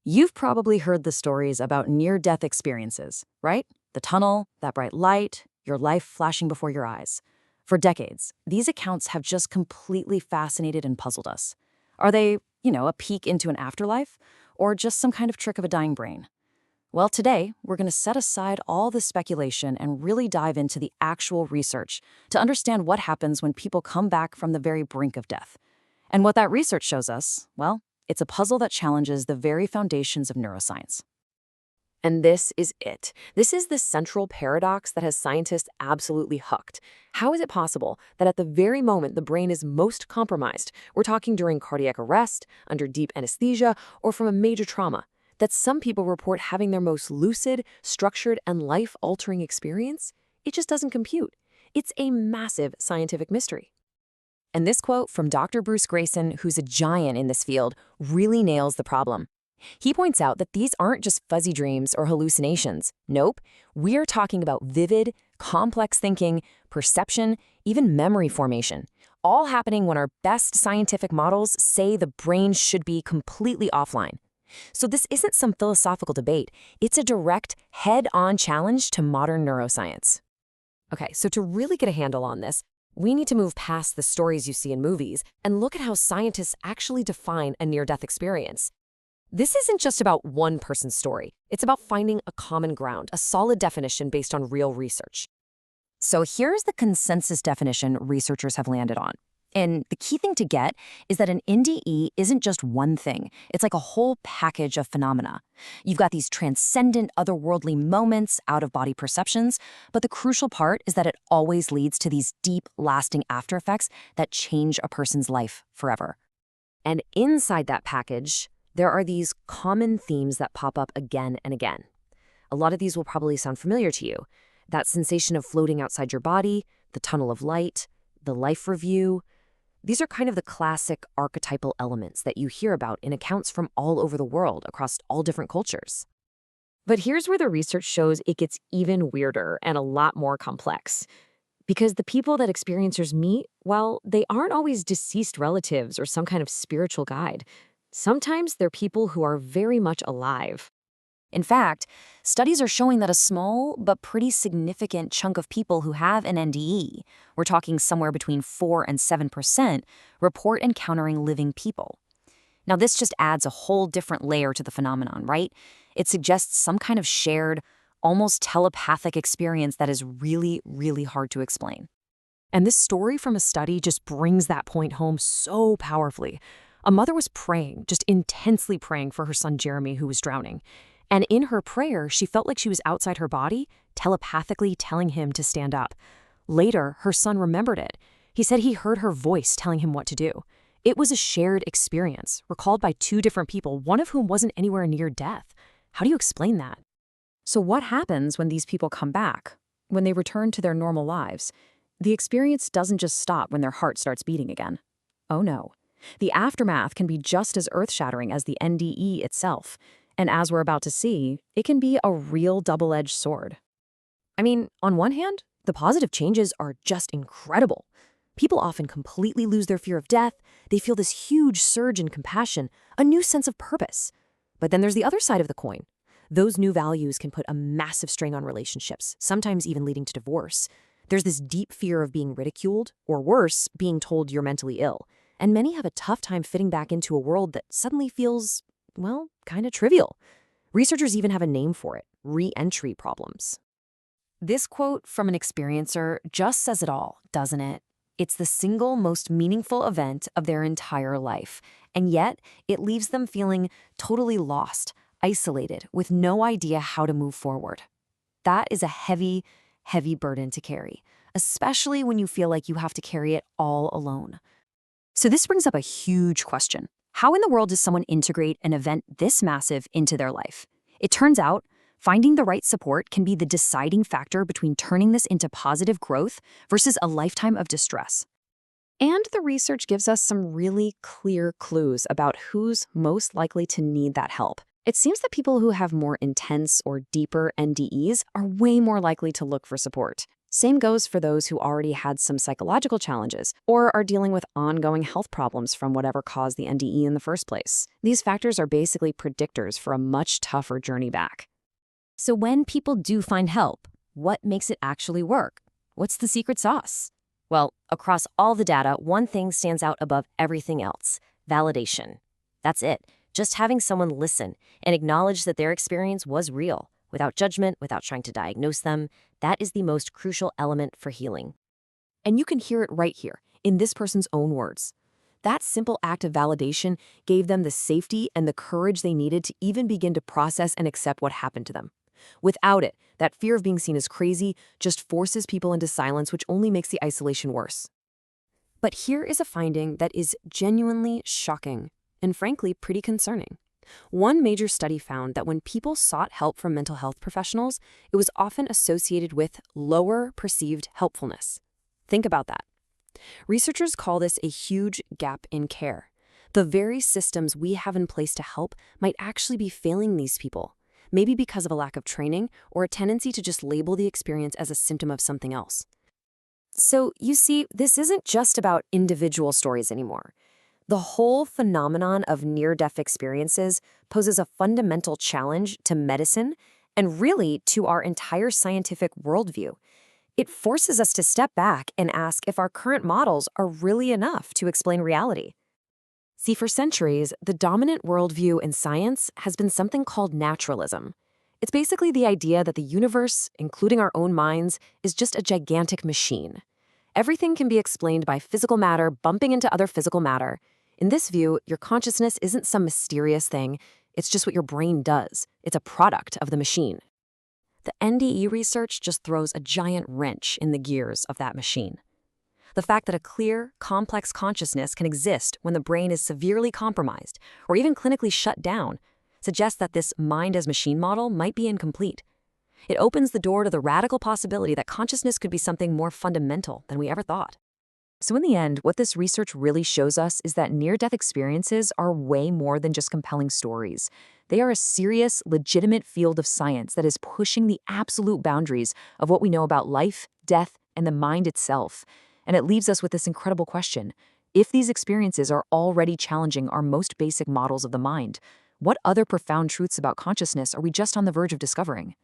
You've probably heard the stories about near-death experiences, right? The tunnel, that bright light, your life flashing before your eyes. For decades, these accounts have just completely fascinated and puzzled us. Are they, a peek into an afterlife? Or just some kind of trick of a dying brain? Well, today, we're going to set aside all the speculation and really dive into the actual research to understand what happens when people come back from the very brink of death. And what that research shows us, well, it's a puzzle that challenges the very foundations of neuroscience. And this is it. This is the central paradox that has scientists absolutely hooked. How is it possible that at the very moment the brain is most compromised, we're talking during cardiac arrest, under deep anesthesia, or from a major trauma, that some people report having their most lucid, structured, and life-altering experience? It just doesn't compute. It's a massive scientific mystery. And this quote from Dr. Bruce Greyson, who's a giant in this field, really nails the problem. He points out that these aren't just fuzzy dreams or hallucinations. Nope, we're talking about vivid, complex thinking, perception, even memory formation, all happening when our best scientific models say the brain should be completely offline. So this isn't some philosophical debate. It's a direct, head-on challenge to modern neuroscience. Okay, so to really get a handle on this, we need to move past the stories you see in movies and look at how scientists actually define a near-death experience. This isn't just about one person's story. It's about finding a common ground, a solid definition based on real research. So here's the consensus definition researchers have landed on. And the key thing to get is that an NDE isn't just one thing. It's like a whole package of phenomena. You've got these transcendent, otherworldly moments, out-of-body perceptions, but the crucial part is that it always leads to these deep, lasting after effects that change a person's life forever. And inside that package, there are these common themes that pop up again and again. A lot of these will probably sound familiar to you. That sensation of floating outside your body, the tunnel of light, the life review. These are kind of the classic archetypal elements that you hear about in accounts from all over the world across all different cultures. But here's where the research shows it gets even weirder and a lot more complex. Because the people that experiencers meet, well, they aren't always deceased relatives or some kind of spiritual guide. Sometimes they're people who are very much alive. In fact, studies are showing that a small but pretty significant chunk of people who have an NDE, we're talking somewhere between 4 and 7%, report encountering living people. Now, this just adds a whole different layer to the phenomenon, right? It suggests some kind of shared, almost telepathic experience that is really, really hard to explain. And this story from a study just brings that point home so powerfully. A mother was praying, just intensely praying for her son Jeremy, who was drowning. And in her prayer, she felt like she was outside her body, telepathically telling him to stand up. Later, her son remembered it. He said he heard her voice telling him what to do. It was a shared experience, recalled by 2 different people, one of whom wasn't anywhere near death. How do you explain that? So what happens when these people come back? When they return to their normal lives? The experience doesn't just stop when their heart starts beating again. Oh no. The aftermath can be just as earth-shattering as the NDE itself. And as we're about to see, it can be a real double-edged sword. I mean, on one hand, the positive changes are just incredible. People often completely lose their fear of death. They feel this huge surge in compassion, a new sense of purpose. But then there's the other side of the coin. Those new values can put a massive strain on relationships, sometimes even leading to divorce. There's this deep fear of being ridiculed, or worse, being told you're mentally ill. And many have a tough time fitting back into a world that suddenly feels, well, kind of trivial. Researchers even have a name for it: re-entry problems. This quote from an experiencer just says it all, doesn't it? It's the single most meaningful event of their entire life, and yet it leaves them feeling totally lost, isolated, with no idea how to move forward. That is a heavy, heavy burden to carry, especially when you feel like you have to carry it all alone. So this brings up a huge question. How in the world does someone integrate an event this massive into their life? It turns out, finding the right support can be the deciding factor between turning this into positive growth versus a lifetime of distress. And the research gives us some really clear clues about who's most likely to need that help. It seems that people who have more intense or deeper NDEs are way more likely to look for support. Same goes for those who already had some psychological challenges or are dealing with ongoing health problems from whatever caused the NDE in the first place. These factors are basically predictors for a much tougher journey back. So when people do find help, what makes it actually work? What's the secret sauce? Well, across all the data, one thing stands out above everything else: validation. That's it. Just having someone listen and acknowledge that their experience was real, without judgment, without trying to diagnose them, that is the most crucial element for healing. And you can hear it right here, in this person's own words. That simple act of validation gave them the safety and the courage they needed to even begin to process and accept what happened to them. Without it, that fear of being seen as crazy just forces people into silence, which only makes the isolation worse. But here is a finding that is genuinely shocking and frankly pretty concerning. One major study found that when people sought help from mental health professionals, it was often associated with lower perceived helpfulness. Think about that. Researchers call this a huge gap in care. The very systems we have in place to help might actually be failing these people, maybe because of a lack of training or a tendency to just label the experience as a symptom of something else. So, you see, this isn't just about individual stories anymore. The whole phenomenon of near-death experiences poses a fundamental challenge to medicine and really to our entire scientific worldview. It forces us to step back and ask if our current models are really enough to explain reality. See, for centuries, the dominant worldview in science has been something called naturalism. It's basically the idea that the universe, including our own minds, is just a gigantic machine. Everything can be explained by physical matter bumping into other physical matter. In this view, your consciousness isn't some mysterious thing. It's just what your brain does. It's a product of the machine. The NDE research just throws a giant wrench in the gears of that machine. The fact that a clear, complex consciousness can exist when the brain is severely compromised or even clinically shut down suggests that this mind-as-machine model might be incomplete. It opens the door to the radical possibility that consciousness could be something more fundamental than we ever thought. So in the end, what this research really shows us is that near-death experiences are way more than just compelling stories. They are a serious, legitimate field of science that is pushing the absolute boundaries of what we know about life, death, and the mind itself. And it leaves us with this incredible question. If these experiences are already challenging our most basic models of the mind, what other profound truths about consciousness are we just on the verge of discovering?